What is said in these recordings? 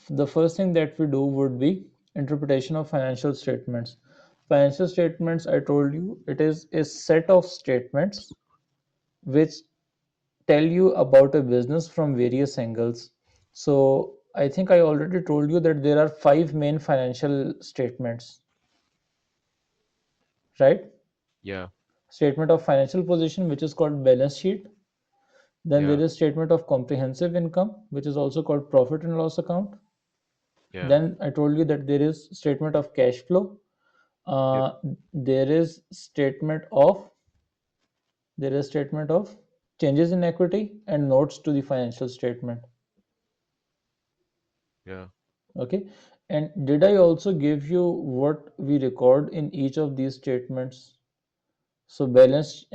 the first thing that we do would be interpretation of financial statements. Financial statements, I told you, it is a set of statements which tell you about a business from various angles. So I think I already told you that there are five main financial statements, right? Yeah. Statement of financial position, which is called balance sheet. Then there Yeah. is statement of comprehensive income, which is also called profit and loss account. Yeah. Then I told you that there is statement of cash flow. Yep. Uh, there is statement of changes in equity and notes to the financial statement. Yeah. Okay, and did I also give you what we record in each of these statements? So balance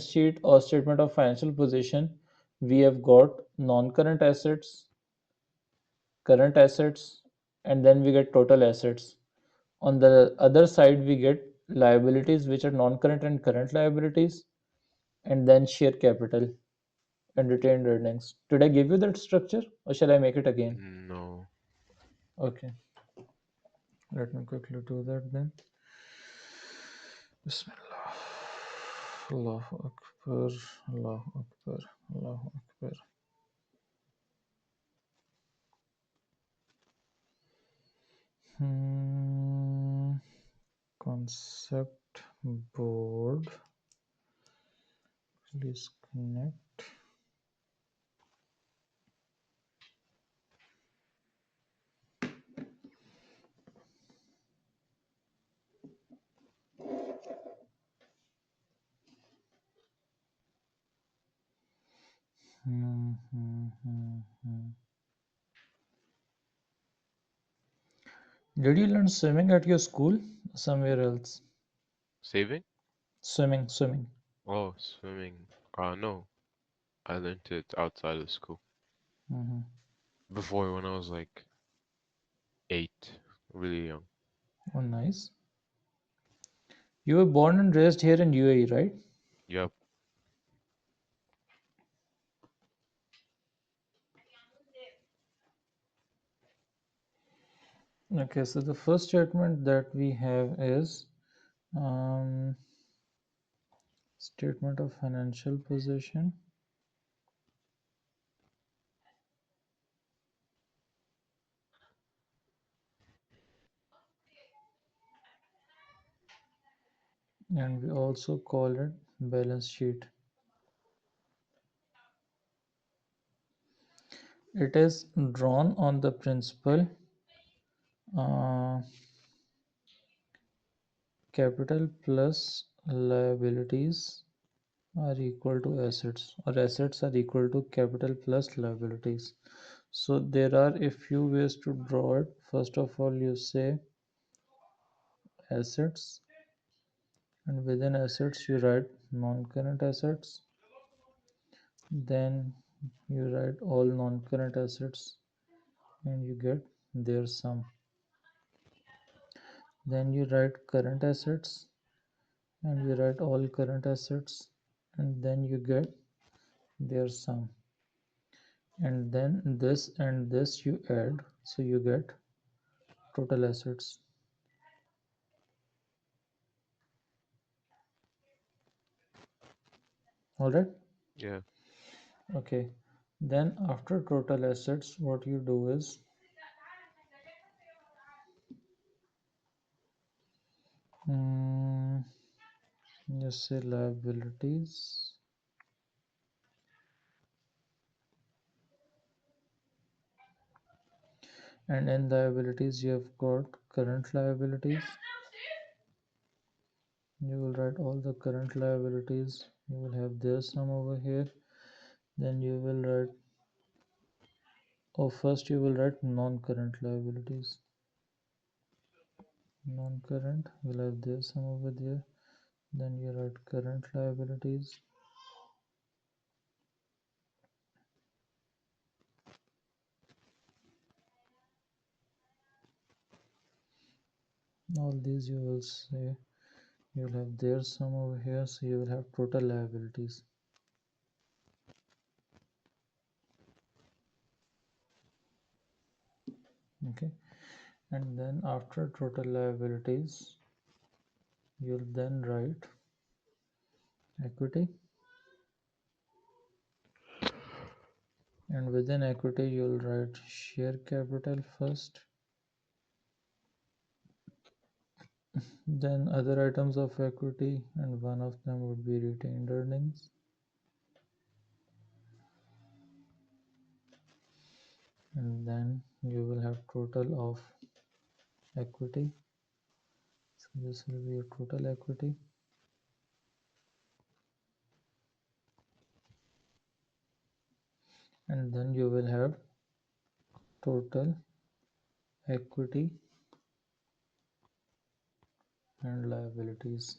sheet or statement of financial position, we have got non-current assets, current assets, and then we get total assets. On the other side, we get liabilities, which are non-current and current liabilities, and then share capital and retained earnings. Did I give you that structure, or shall I make it again? No. Okay, let me quickly do that then. Bismillah. Allahu Akbar, Allahu Akbar, Allahu Akbar. Hmm. Concept board. Please connect. Hmm, hmm, hmm, hmm. Did you learn swimming at your school? Somewhere else? Saving? Swimming, swimming. Oh, swimming. No. I learned it outside of school. Hmm. Before, when I was like 8, really young. Oh, nice. You were born and raised here in UAE, right? Yep. Okay, so the first statement that we have is um, statement of financial position, and we also call it balance sheet. It is drawn on the principle uh, capital plus liabilities are equal to assets, or assets are equal to capital plus liabilities. So there are a few ways to draw it. First of all, you say assets, and within assets you write non-current assets. Then you write all non-current assets and you get their sum. Then you write current assets and you write all current assets, and then you get their sum. And then this and this you add, so you get total assets. All right. Yeah. Okay, then after total assets what you do is mm, you say liabilities, and in liabilities you have got current liabilities. You will write all the current liabilities, you will have their sum over here. Then you will write, oh, first you will write non-current liabilities. Non-current will have their sum over there. Then you write current liabilities. All these you will say, you will have their sum over here, so you will have total liabilities. Okay, and then after total liabilities, you'll then write equity, and within equity, you'll write share capital first, then other items of equity, and one of them would be retained earnings, and then you will have total of equity. So this will be your total equity, and then you will have total equity and liabilities.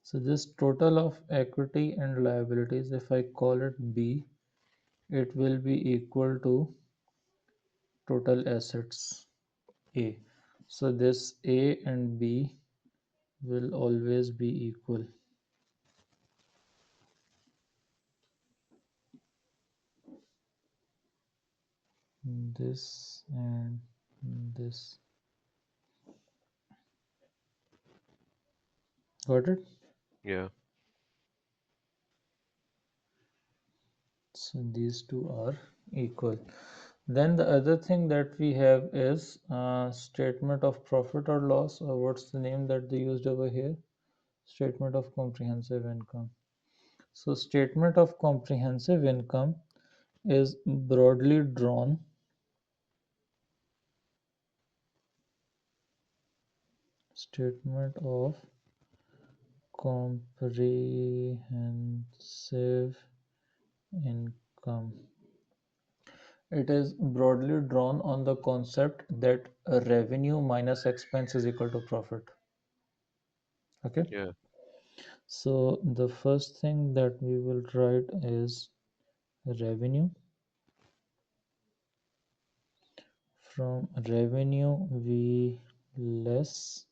So this total of equity and liabilities, if I call it B, it will be equal to total assets A. So this A and B will always be equal. This and this. Got it? Yeah. So these two are equal. Then the other thing that we have is statement of profit or loss, or what's the name that they used over here? Statement of comprehensive income. So statement of comprehensive income is broadly drawn. Statement of comprehensive income. It is broadly drawn on the concept that revenue minus expense is equal to profit. Okay. Yeah. So the first thing that we will write is revenue. From revenue, we less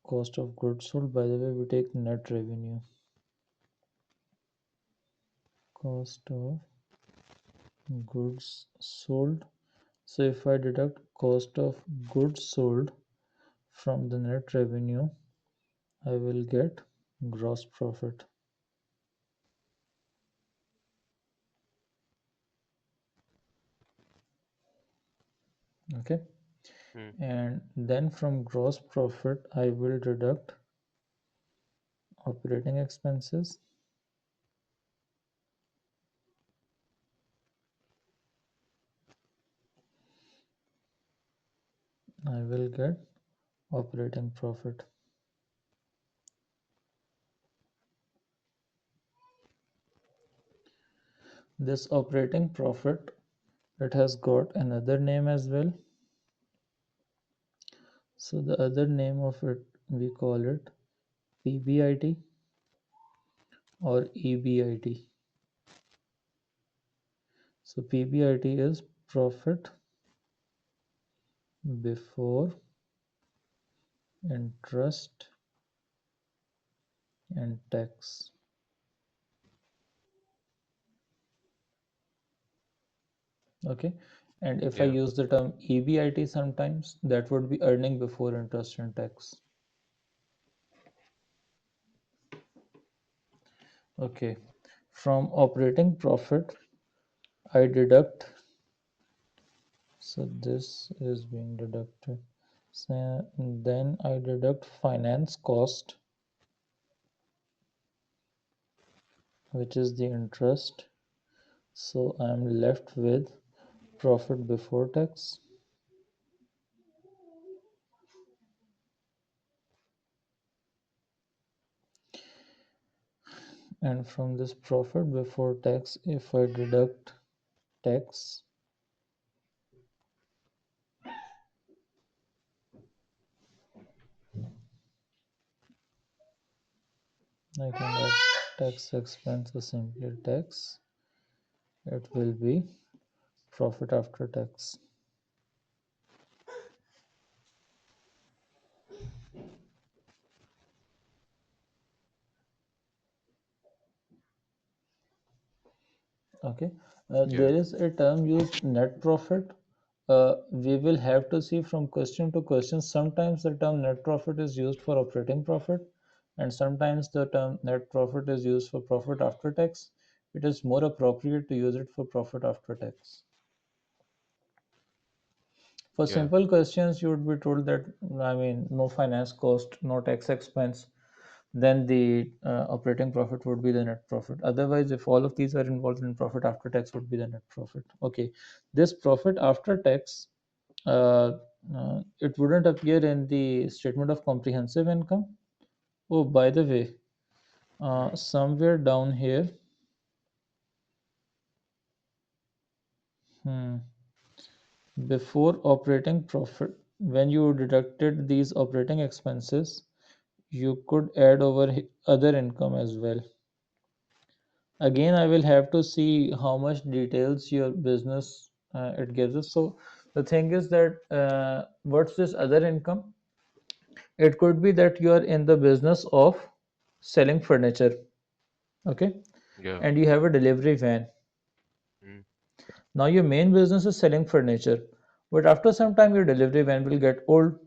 cost of goods sold. By the way, we take net revenue. Cost of goods sold. So if I deduct cost of goods sold from the net revenue, I will get gross profit. Okay, Mm. and then from gross profit, I will deduct operating expenses. I will get operating profit. This operating profit, it has got another name as well. So the other name of it, we call it PBIT or EBIT. So PBIT is profit before interest and tax. Okay, and if I Yeah. use the term EBIT sometimes, that would be earning before interest and tax. Okay, from operating profit, I deduct, so this is being deducted. So then I deduct finance cost, which is the interest. So I'm left with profit before tax. And from this profit before tax, if I deduct tax, I can write tax expense or simply tax. It will be profit after tax. Okay, Yeah. there is a term used, net profit. We will have to see from question to question. Sometimes the term net profit is used for operating profit, and sometimes the term net profit is used for profit after tax. It is more appropriate to use it for profit after tax. For Yeah. simple questions, you would be told that, I mean, no finance cost, no tax expense, then the operating profit would be the net profit. Otherwise, if all of these are involved, in profit after tax would be the net profit. Okay, this profit after tax, it wouldn't appear in the statement of comprehensive income. Oh, by the way, Mm. somewhere down here, hmm, before operating profit, when you deducted these operating expenses, you could add over other income as well. Again, I will have to see how much details your business it gives us. So the thing is that, what's this other income? It could be that you are in the business of selling furniture, okay, Yeah. and you have a delivery van. Mm. Now your main business is selling furniture, but after some time your delivery van will get old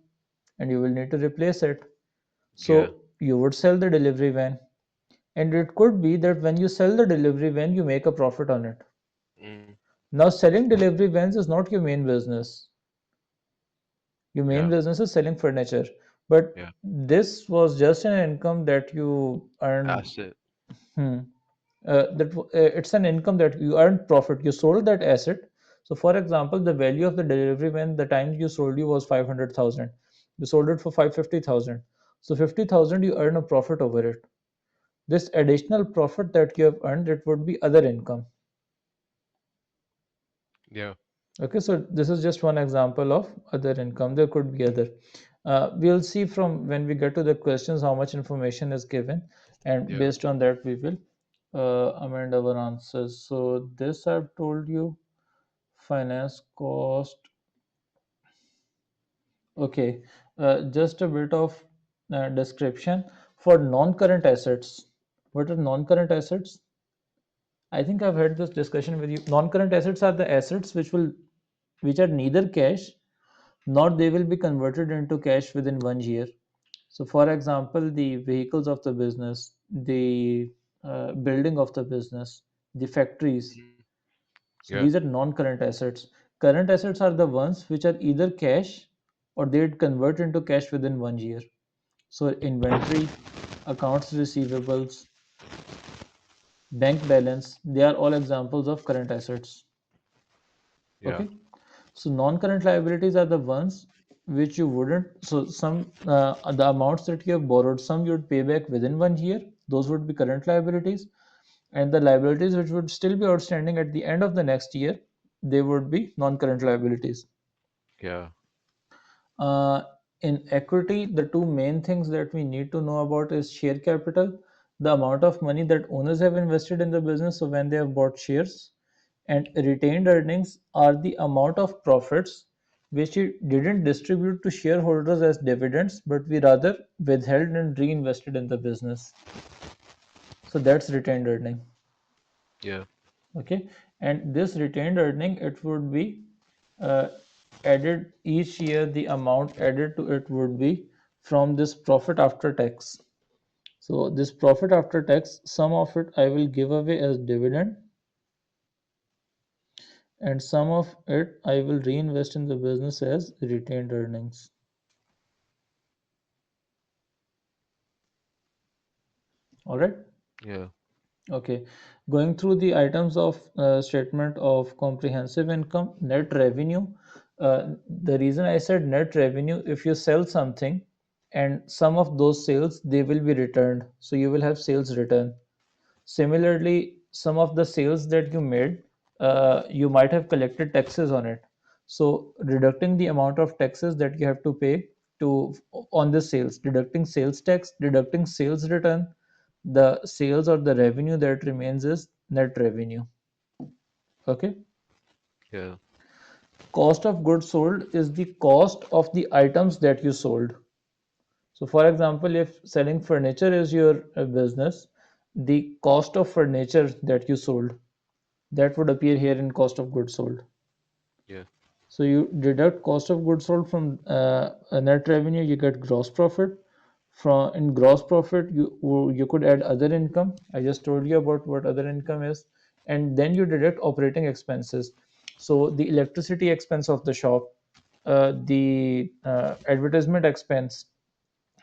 and you will need to replace it. Yeah. So you would sell the delivery van, and it could be that when you sell the delivery van, you make a profit on it. Mm. Now, selling delivery vans is not your main business. Your main Yeah. business is selling furniture. But Yeah. this was just an income that you earned. Asset. Hmm. It's an income that you earned profit. You sold that asset. So, for example, the value of the delivery van the time you sold you was 500,000. You sold it for 550,000. So, 50,000 you earn a profit over it. This additional profit that you have earned, it would be other income. Yeah. Okay, so this is just one example of other income. There could be other. We'll see from when we get to the questions how much information is given, and Yeah. based on that, we will amend our answers. So, this I've told you, finance cost. Okay, just a bit of description for non-current assets. What are non-current assets? I think I've had this discussion with you. Non-current assets are the assets which are neither cash nor they will be converted into cash within 1 year. So, for example, the vehicles of the business, the building of the business, the factories. Mm. So, Yeah. these are non current assets. Current assets are the ones which are either cash or they'd convert into cash within 1 year. So, inventory, accounts receivables, bank balance, they are all examples of current assets. Yeah. Okay. So non-current liabilities are the ones which you wouldn't. So some the amounts that you have borrowed, some you would pay back within 1 year. Those would be current liabilities, and the liabilities which would still be outstanding at the end of the next year, they would be non-current liabilities. Yeah. Uh, in equity, the two main things that we need to know about is share capital, the amount of money that owners have invested in the business. So when they have bought shares, and retained earnings are the amount of profits which we didn't distribute to shareholders as dividends, but we rather withheld and reinvested in the business. So that's retained earning. Yeah. Okay, and this retained earning, it would be uh, added each year. The amount added to it would be from this profit after tax. So this profit after tax, some of it I will give away as dividend, and some of it I will reinvest in the business as retained earnings. All right. Yeah. Okay. Going through the items of statement of comprehensive income, net revenue. The reason I said net revenue, if you sell something and some of those sales they will be returned, so you will have sales return. Similarly, some of the sales that you made, you might have collected taxes on it. So, deducting the amount of taxes that you have to pay to on the sales, deducting sales tax, deducting sales return, the sales or the revenue that remains is net revenue. Okay. Yeah. Cost of goods sold is the cost of the items that you sold. So, for example, if selling furniture is your business, the cost of furniture that you sold, That would appear here in cost of goods sold. Yeah. So you deduct cost of goods sold from a net revenue, you get gross profit. From in gross profit, you could add other income. I just told you about what other income is, and then you deduct operating expenses. So the electricity expense of the shop, the advertisement expense,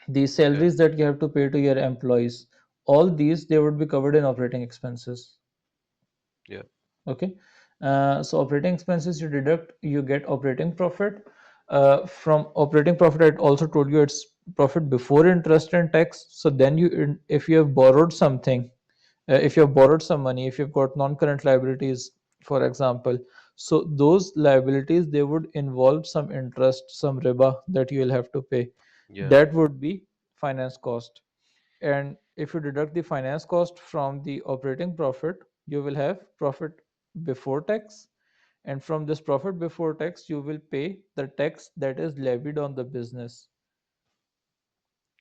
the Yeah. salaries that you have to pay to your employees, all these they would be covered in operating expenses. Yeah. Okay. So operating expenses you deduct, you get operating profit. From operating profit, I also told you it's profit before interest and tax. So then if you have borrowed something, if you have borrowed some money, if you've got non-current liabilities, for example, so those liabilities they would involve some interest, some riba that you will have to pay. Yeah. That would be finance cost. And if you deduct the finance cost from the operating profit, you will have profit before tax. And from this profit before tax, you will pay the tax that is levied on the business.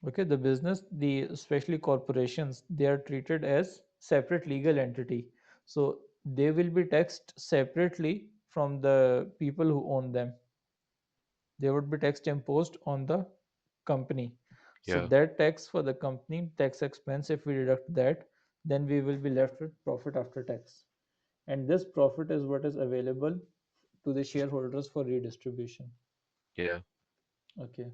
Okay, the business, the especially corporations, they are treated as separate legal entity. So they will be taxed separately from the people who own them. There would be tax imposed on the company. So Yeah. that tax for the company, tax expense, if we deduct that, then we will be left with profit after tax. And this profit is what is available to the shareholders for redistribution. Yeah. Okay.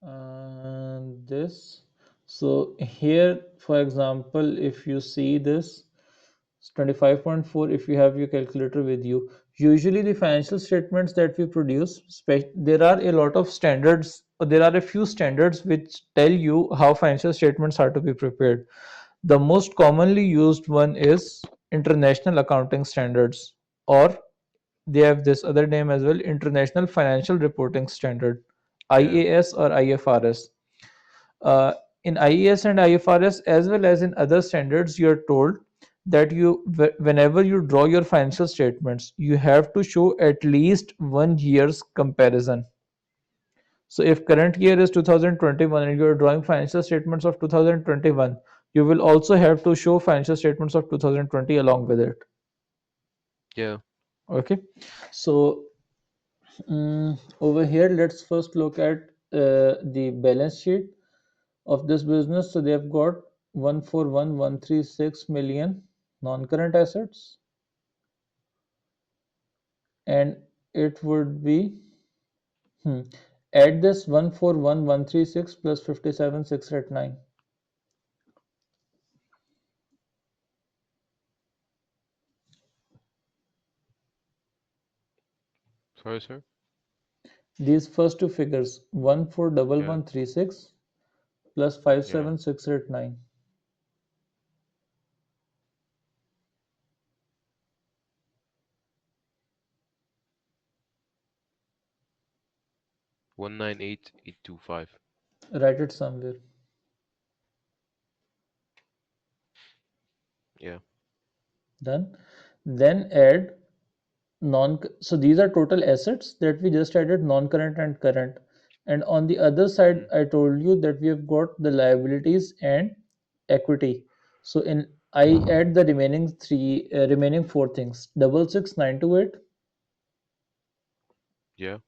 And this, so here, for example, if you see this, 25.4, if you have your calculator with you, usually the financial statements that we produce, there are a lot of standards, or there are a few standards which tell you how financial statements are to be prepared. The most commonly used one is International Accounting Standards, or they have this other name as well, International Financial Reporting Standard, Yeah. IAS or IFRS. uh, in IAS and IFRS, as well as in other standards, you are told that whenever you draw your financial statements, you have to show at least 1 year's comparison. So if current year is 2021 and you are drawing financial statements of 2021, you will also have to show financial statements of 2020 along with it. Yeah. Okay. So over here, let's first look at the balance sheet of this business. So they have got 141,136 million non-current assets, and it would be hmm, add this 141,136 plus 57,689. Sorry, sir. These first two figures, Yeah. 141136 plus Yeah. 57,689. 198,825. Write it somewhere. Yeah. Done. Then add non so these are total assets that we just added, non-current and current. And on the other side, Mm. I told you that we have got the liabilities and equity. So in I add the remaining four things: 66928 Yeah.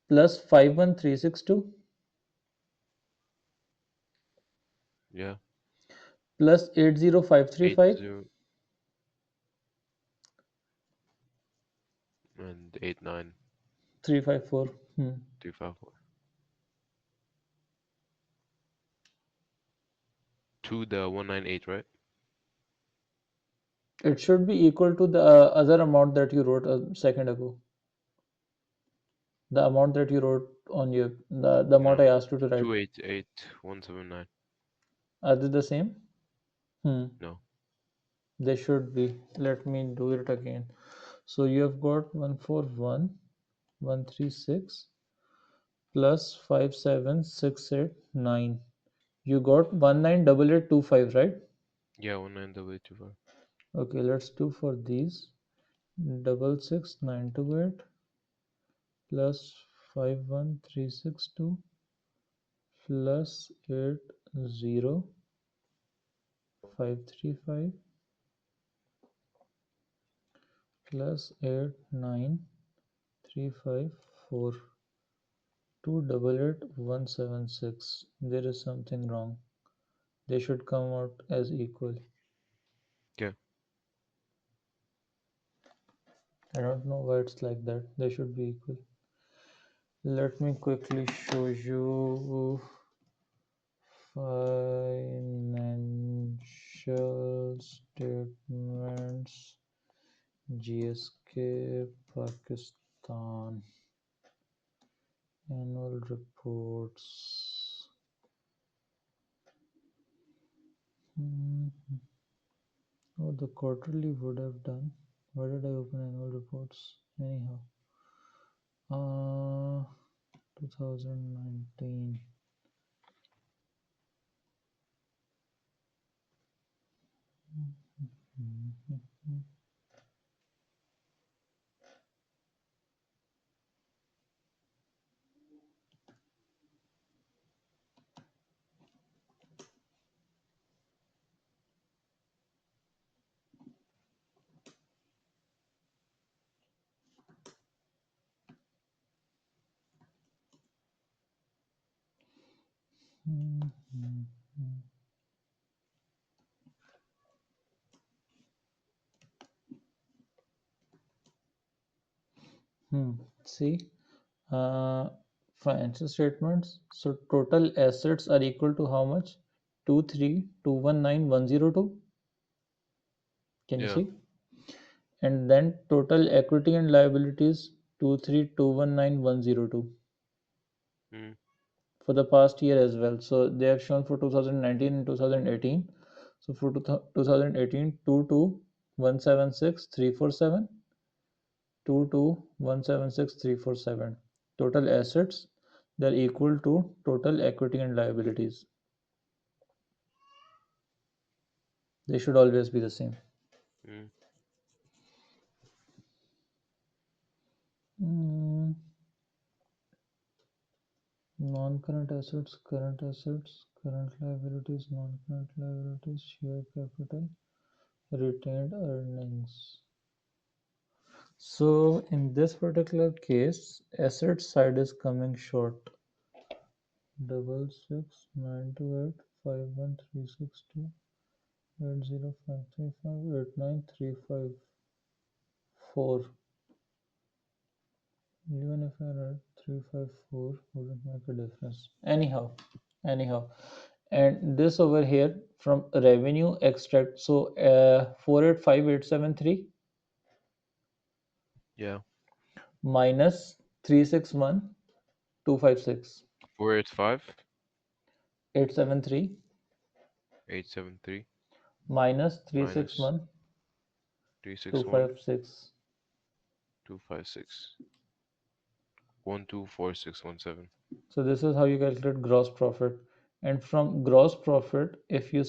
plus 51362 Yeah. plus 80535 80 and 354. Hmm. 89254. To the 198, right? It should be equal to the other amount that you wrote a second ago. The amount that you wrote on the amount I No. asked you to write. 288,179. Are they the same? Hmm. No. They should be. Let me do it again. So you have got 141,136 plus 57,689. You got 198825, right? Yeah, 198,825. Okay, let's do for these. 66928 plus 51362 plus 80535 plus 89354 288,176. There is something wrong. They should come out as equal. Yeah. I don't know why it's like that. They should be equal. Let me quickly show you financial statements GSK Pakistan annual reports. Hmm. Oh, the quarterly would have done. Why did I open annual reports? Anyhow, uh, 2019. Hmm. See, uh, financial statements. So total assets are equal to how much? 23219,102. Can you Yeah. see? And then total equity and liabilities 23219,102 Mm. for the past year as well. So they have shown for 2019 and 2018. So for 2018, 22176,347, 22176,347. Total assets, they're equal to total equity and liabilities. They should always be the same. Mm. Mm, non-current assets, current liabilities, non-current liabilities, share capital, retained earnings. So in this particular case, asset side is coming short. 66928513628053589354. Even if I write 354, wouldn't make a difference. Anyhow, and this over here from revenue extract. So 485873 Yeah. minus 361256 485 873 873 minus minus 361 361 256. 256 124617. So this is how you calculate gross profit. And from gross profit, if you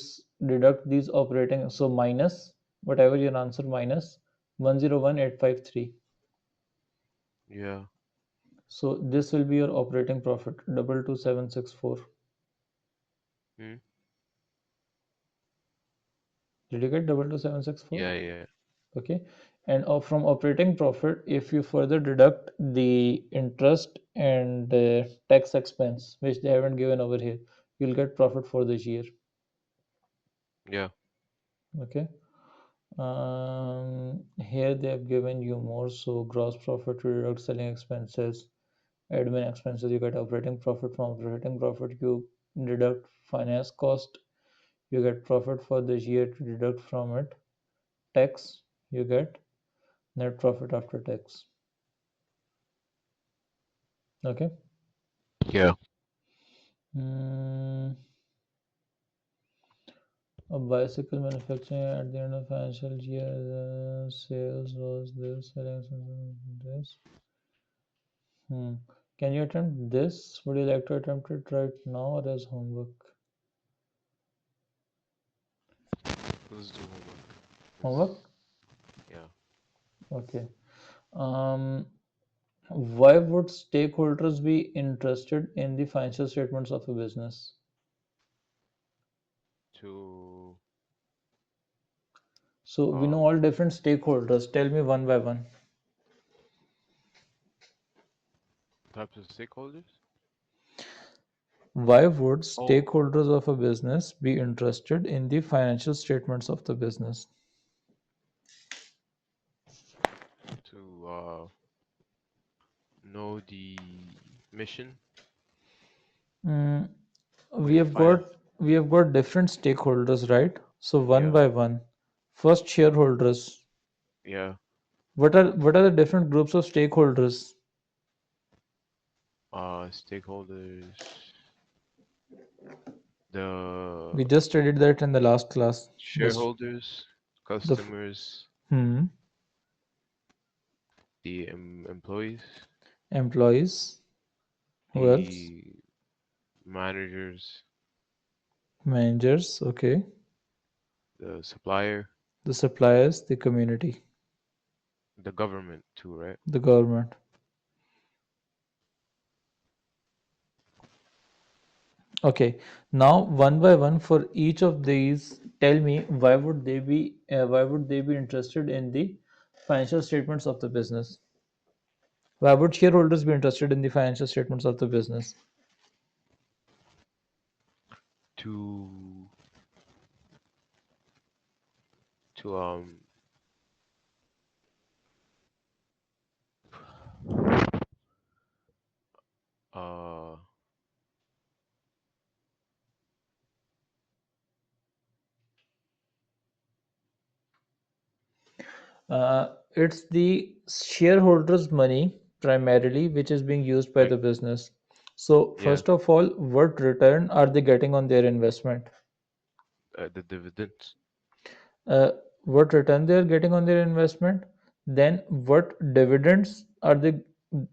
deduct these operating, so minus whatever your answer minus 101853. Yeah. So this will be your operating profit 22764. Mm. Did you get 22764? Yeah, yeah. Okay. And from operating profit, if you further deduct the interest and tax expense, which they haven't given over here, you'll get profit for this year. Yeah. Okay. Here they have given you more. So gross profit to deduct selling expenses, admin expenses, you get operating profit. From operating profit, you deduct finance cost, you get profit for this year to deduct from it. Tax, you get net profit after tax. Okay. Yeah. Mm, a bicycle manufacturing at the end of financial year, sales was this, selling expenses this. Hmm. Can you attempt this? Would you like to attempt it right now or as homework? Let's do homework. 'Cause- Homework? yeah. Okay. Um, why would stakeholders be interested in the financial statements of a business? To So we know Um, all different stakeholders. Tell me one by one. types of stakeholders. Why would Oh, stakeholders of a business be interested in the financial statements of the business? to know the mission, Mm, we like have got finance. we have got different stakeholders, right? So one Yeah, by one. First, shareholders. yeah. What are the different groups of stakeholders? Stakeholders. The We just studied that in the last class. This shareholders, the customers, hmm the employees, employees. Who else? the managers, Managers. Okay. the supplier, The suppliers. The community. the government too, right? The government. Okay, now one by one for each of these, tell me why would they be interested in the financial statements of the business? Why would shareholders be interested in the financial statements of the business? To to uh It's the shareholders' money primarily which is being used by like the business. So yeah, first of all, what return are they getting on their investment? the dividends. uh, what return they are getting on their investment, then what dividends are they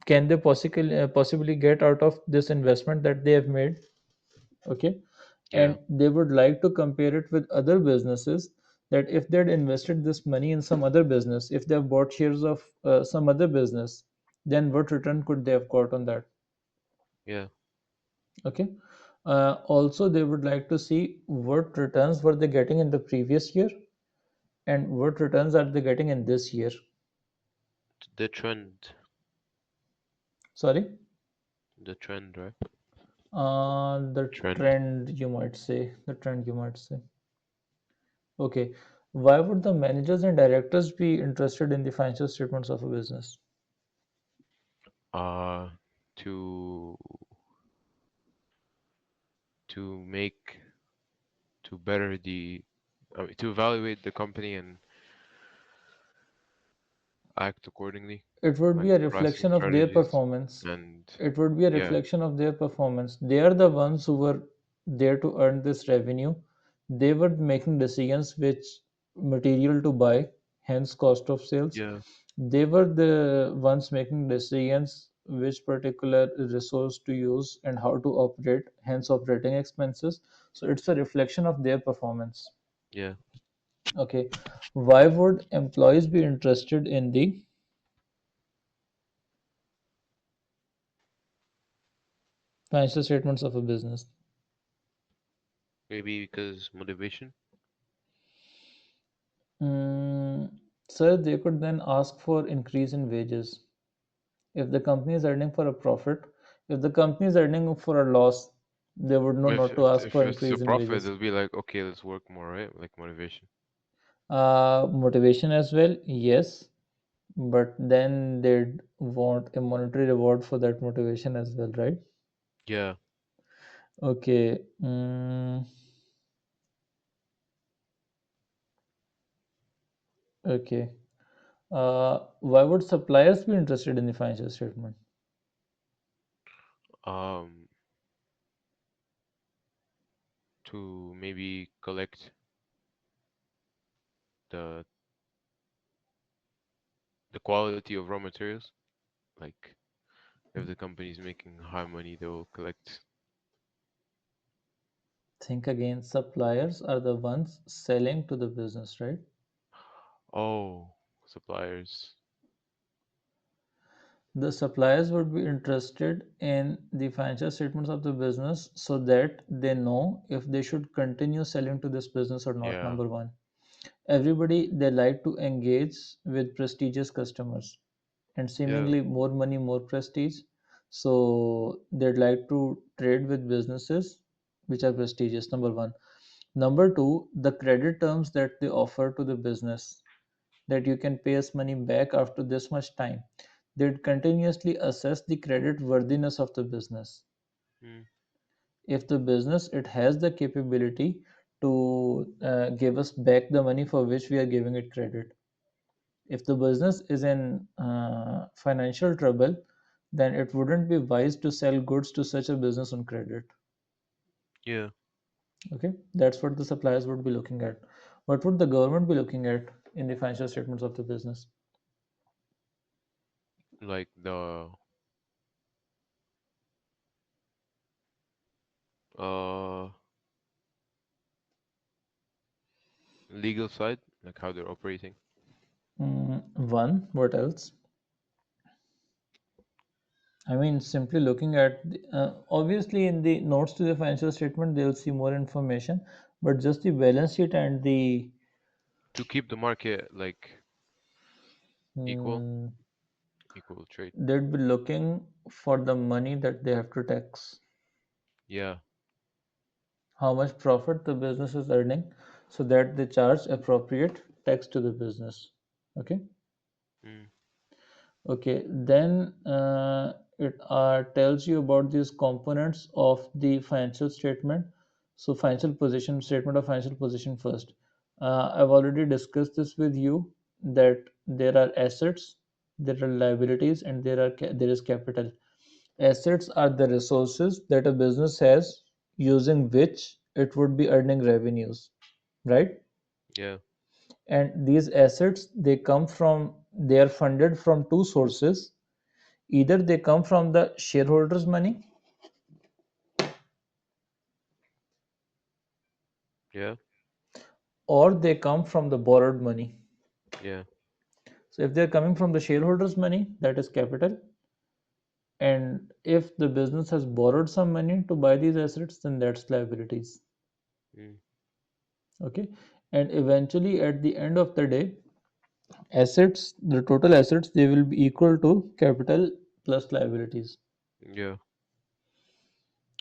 can they possibly get out of this investment that they have made. Okay, Yeah, and they would like to compare it with other businesses, that if they had invested this money in some other business, if they have bought shares of some other business, then what return could they have got on that. yeah. Okay, also they would like to see what returns were they getting in the previous year and what returns are they getting in this year. The trend, Sorry, the trend, right? the Trend. trend you might say. The trend you might say. Okay, why would the managers and directors be interested in the financial statements of a business? Uh, to to make to better the to evaluate the company and act accordingly, It would be like a pricing reflection of their strategies performance. and It would be a yeah, reflection of their performance. They are the ones who were there to earn this revenue. They were making decisions which material to buy, hence cost of sales. yeah, They were the ones making decisions which particular resource to use and how to operate, hence operating expenses. So it's a reflection of their performance. yeah. Okay, why would employees be interested in the financial statements of a business? Maybe because motivation. Mm, sir, they could then ask for increase in wages. If the company is earning for a profit, if the company is earning for a loss, they would know If not to if, ask if for it's a increase in profit, wages. they'll be like, okay, let's work more, right? Like motivation. Motivation as well, yes, but then they'd want a monetary reward for that motivation as well, right? Yeah. Okay. Okay. Why would suppliers be interested in the financial statement? Um, to maybe collect the the quality of raw materials. Like if the company is making high money, they will collect. Think again. Suppliers are the ones selling to the business, right? Oh, suppliers. The suppliers would be interested in the financial statements of the business so that they know if they should continue selling to this business or not, Yeah, number one. Everybody, they like to engage with prestigious customers, and Yeah. seemingly more money, more prestige. So they'd like to trade with businesses which are prestigious, number one. Number two, the credit terms that they offer to the business, that you can pay us money back after this much time. They'd continuously assess the credit worthiness of the business. Mm. If the business, it has the capability to give us back the money for which we are giving it credit. If the business is in financial trouble, then it wouldn't be wise to sell goods to such a business on credit. Yeah. Okay, that's what the suppliers would be looking at. What would the government be looking at in the financial statements of the business? Like the uh legal side, like how they're operating. One, what else? I mean, simply looking at obviously in the notes to the financial statement, they'll see more information, but just the balance sheet and the To keep the market like equal, mm, equal trade. they'd be looking for the money that they have to tax, Yeah. how much profit the business is earning, so that they charge appropriate tax to the business. Okay. Mm. Okay, then it tells you about these components of the financial statement. So, financial position, statement of financial position first. I've already discussed this with you, that there are assets, there are liabilities, and there is capital. Assets are the resources that a business has, using which it would be earning revenues, right? Yeah. And these assets, they are funded from two sources. Either they come from the shareholders' money, Yeah. or they come from the borrowed money. Yeah. So if they're coming from the shareholders' money, that is capital. And if the business has borrowed some money to buy these assets, then that's liabilities. Mm. Okay. And eventually, at the end of the day, assets, the total assets, they will be equal to capital plus liabilities. Yeah.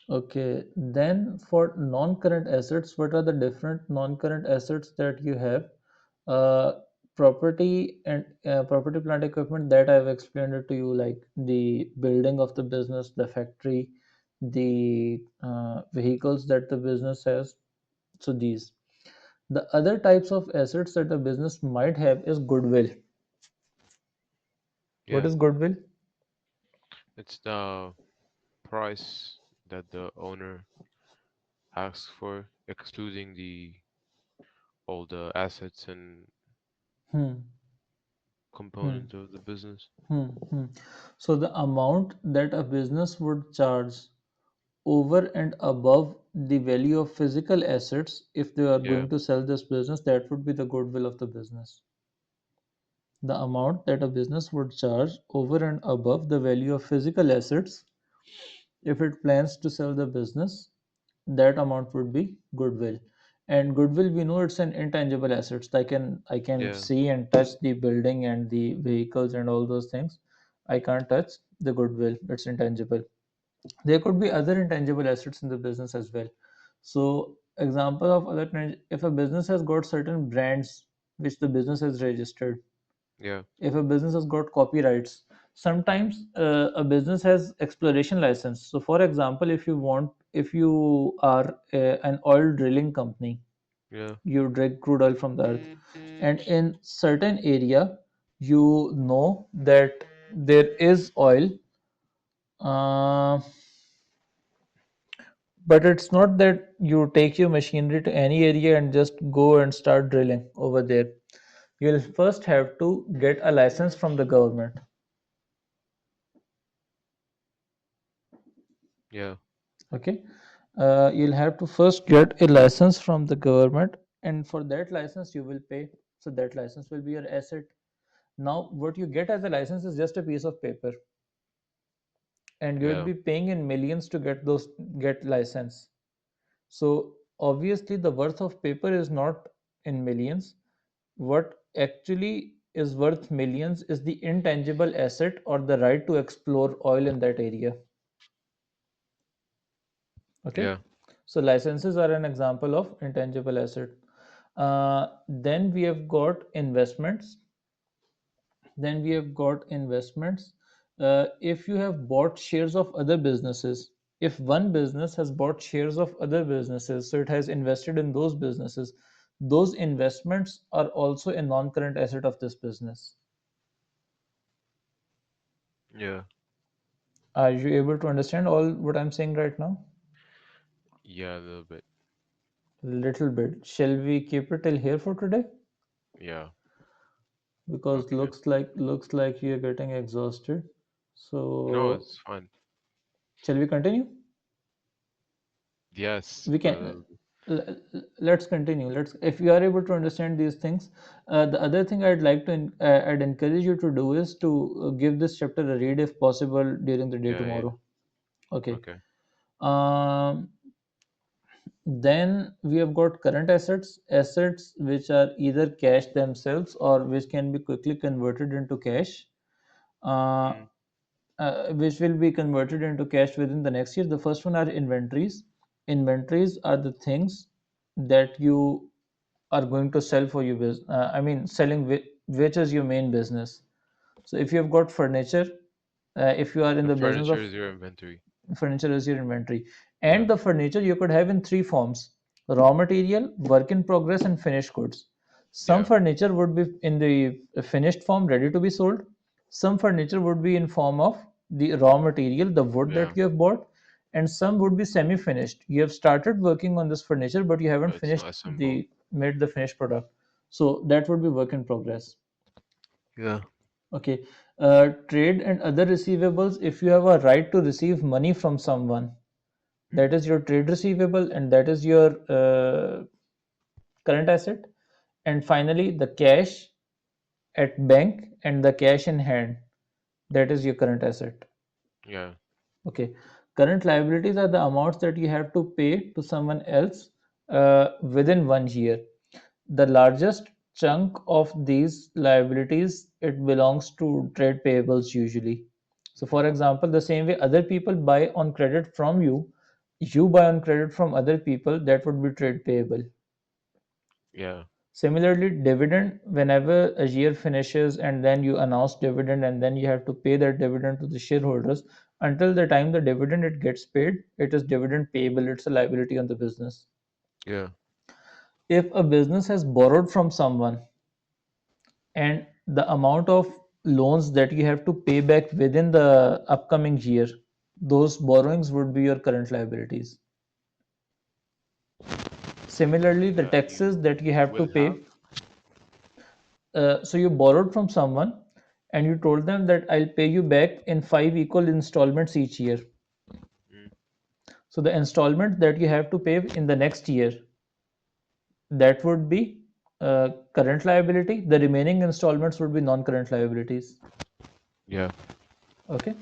Okay, then for non-current assets, what are the different non-current assets that you have? Uh, Property and property, plant, equipment, that I've explained it to you, like the building of the business, the factory, the vehicles that the business has. So these. The other types of assets that a business might have is goodwill. What Yeah. is goodwill? It's the price that the owner asks for, excluding the all the assets and Hmm. Hmm. components of the business. Hmm. Hmm. So the amount that a business would charge over and above the value of physical assets, if they are Yeah. going to sell this business, that would be the goodwill of the business. The amount that a business would charge over and above the value of physical assets, if it plans to sell the business, that amount would be goodwill. And goodwill, we know it's an intangible assets. I can Yeah. see and touch the building and the vehicles and all those things. I can't touch the goodwill, it's intangible. There could be other intangible assets in the business as well. So example of if a business has got certain brands which the business has registered, Yeah. if a business has got copyrights, sometimes a business has exploration license. So for example, if you are an oil drilling company, Yeah. you drill crude oil from the earth, and in certain area, you know that there is oil, uh, but it's not that you take your machinery to any area and just go and start drilling over there. You'll first have to get a license from the government. Yeah. Okay. You'll have to first get a license from the government, and for that license, you will pay. So that license will be your asset. Now, what you get as a license is just a piece of paper, and you'll Yeah. be paying in millions to get license. So obviously, the worth of paper is not in millions. what actually is worth millions is the intangible asset or the right to explore oil in that area. Okay, Yeah. so licenses are an example of intangible asset. Then we have got investments. If you have bought shares of other businesses, if one business has bought shares of other businesses, so it has invested in those businesses, those investments are also a non-current asset of this business. Yeah. Are you able to understand all what I'm saying right now? Yeah, a little bit. Little bit. Shall we keep it till here for today? Yeah. Because Okay. looks like you're getting exhausted. No, So it's fun. shall we continue? Yes, We a can little bit. let's continue. Let's, if you are able to understand these things. The other thing I'd like to I'd encourage you to do is to give this chapter a read if possible during the day Yeah, yeah. tomorrow. Okay. Okay. um then we have got current assets which are either cash themselves or which can be quickly converted into cash, uh, Mm. which will be converted into cash within the next year. The first one are inventories. Inventories are the things that you are going to sell for your business. I mean, selling which is your main business. So if you have got furniture, if you are in The the business furniture of is your inventory. furniture as your inventory, Yeah. and the furniture you could have in three forms: raw material, work in progress, and finished goods. Some Yeah. furniture would be in the finished form, ready to be sold. Some furniture would be in form of the raw material, the wood Yeah. that you have bought, and some would be semi-finished. You have started working on this furniture, but you haven't But it's finished not assembled. the made the finished product. So that would be work in progress. Yeah. Okay. Trade and other receivables. If you have a right to receive money from someone, that is your trade receivable, and that is your current asset. And finally, the cash at bank and the cash in hand, that is your current asset. Yeah. Okay. Current liabilities are the amounts that you have to pay to someone else within 1 year. The largest chunk of these liabilities, it belongs to trade payables usually. So for example, the same way other people buy on credit from you, you buy on credit from other people, that would be trade payable. Yeah. Similarly, dividend, whenever a year finishes and then you announce dividend and then you have to pay that dividend to the shareholders, until the time the dividend it gets paid, it is dividend payable, it's a liability on the business. Yeah. If a business has borrowed from someone and the amount of loans that you have to pay back within the upcoming year, those borrowings would be your current liabilities. Similarly, the That taxes you that you have to will have. pay, so you borrowed from someone and you told them that I'll pay you back in 5 equal installments each year. Mm. So the installment that you have to pay in the next year, that would be current liability. The remaining installments would be non-current liabilities. Yeah. Okay.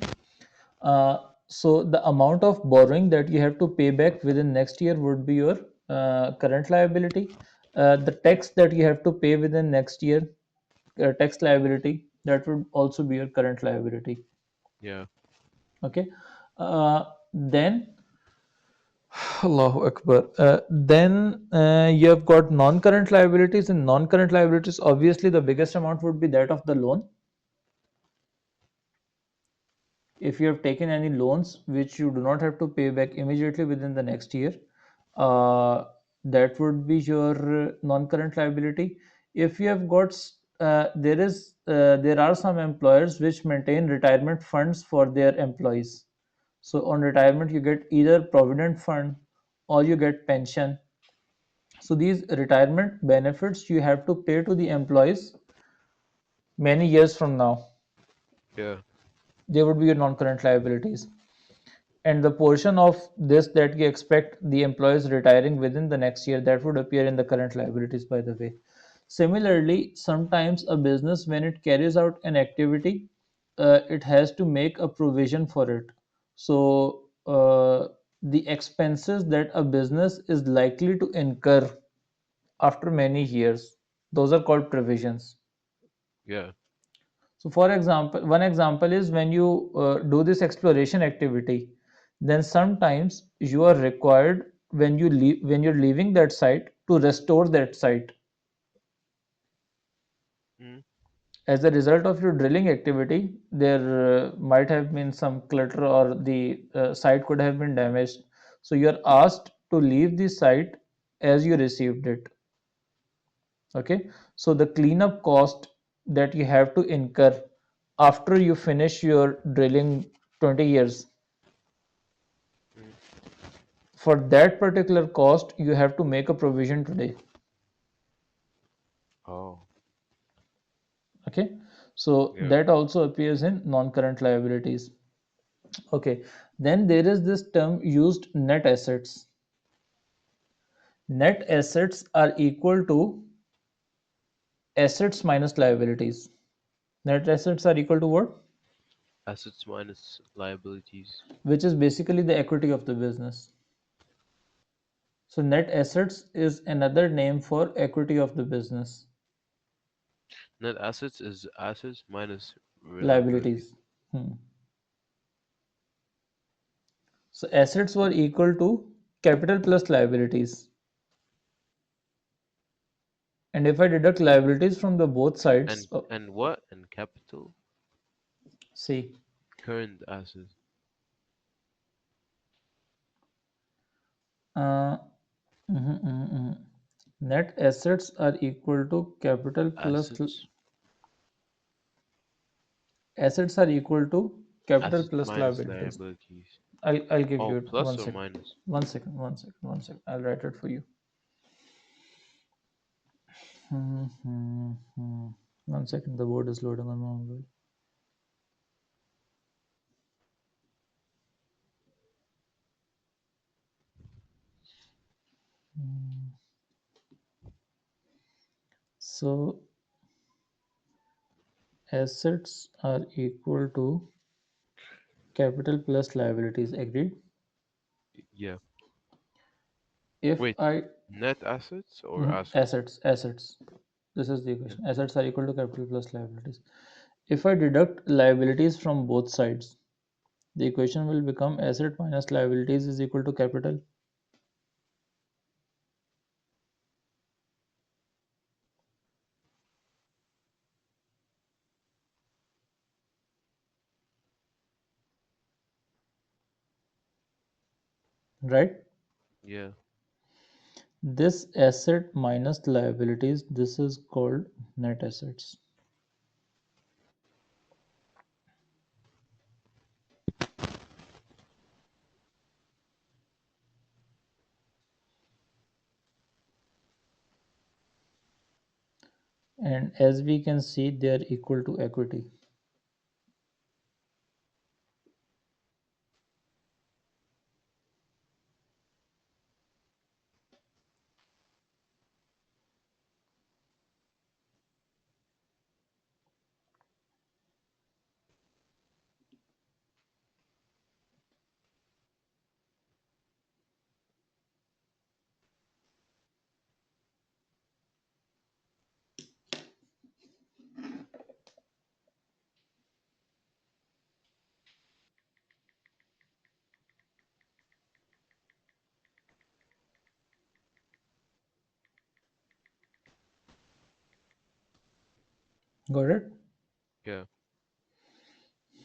So the amount of borrowing that you have to pay back within next year would be your current liability. The tax that you have to pay within next year, tax liability, that would also be your current liability. Yeah. Okay. Then Allahu Akbar. Then you have got non-current liabilities. And non-current liabilities, obviously, the biggest amount would be that of the loan. If you have taken any loans which you do not have to pay back immediately within the next year, uh, that would be your non-current liability. If you have got there are some employers which maintain retirement funds for their employees. So on retirement you get either provident fund or you get pension. So these retirement benefits you have to pay to the employees many years from now. Yeah. They would be your non-current liabilities. And the portion of this that you expect the employees retiring within the next year, that would appear in the current liabilities, by the way. Similarly, sometimes a business, when it carries out an activity, it has to make a provision for it. So the expenses that a business is likely to incur after many years, Those are called provisions. Yeah. So, for example, one example is when you do this exploration activity, then sometimes you are required when you leave when you're leaving that site to restore that site. Mm. As a result of your drilling activity, there might have been some clutter or the site could have been damaged. So you are asked to leave the site as you received it. Okay, so the cleanup cost that you have to incur after you finish your drilling 20 years, Mm. for that particular cost, you have to make a provision today. Oh. Okay, so Yeah. that also appears in non-current liabilities. Okay, then there is this term used, net assets. Net assets are equal to assets minus liabilities. Net assets are equal to what? Assets minus liabilities. Which is basically the equity of the business. So net assets is another name for equity of the business. Net assets is assets minus liabilities. Liabilities. Hmm. So assets were equal to capital plus liabilities. And if I deduct liabilities from the both sides, And what? And capital? see, Current assets. uh, net assets are equal to capital plus Assets. assets are equal to capital Assets plus minus liabilities. liabilities. I'll give Oh, you it. plus or minus? One second. One second. One second. I'll write it for you. One second. The board is loading on my mobile. So assets are equal to capital plus liabilities. Agreed. Yeah. If Wait. I Net assets or assets? assets. This is the Yeah. equation. Assets are equal to capital plus liabilities. If I deduct liabilities from both sides, the equation will become asset minus liabilities is equal to capital, right? Yeah. This asset minus liabilities, this is called net assets. And as we can see, they are equal to equity. Got it? Yeah.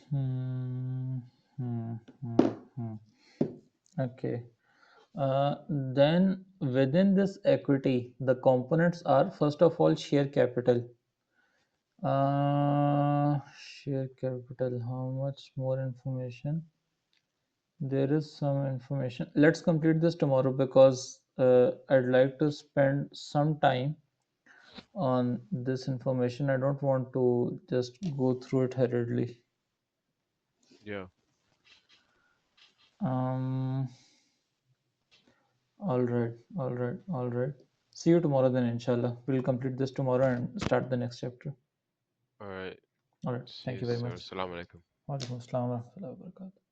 Hmm, hmm, hmm, hmm. Okay. Then within this equity, the components are first of all share capital. Share capital. How much more information? There is some information. Let's complete this tomorrow because I'd like to spend some time on this information. I don't want to just go through it hurriedly. Yeah. Um, all right, all right, all right. See you tomorrow then, inshallah. We'll complete this tomorrow and start the next chapter. All right. All right, See thank you you very soon. much. Assalamu alaikum. Wa alaikum assalam wa rahmatullahi wa barakatuh.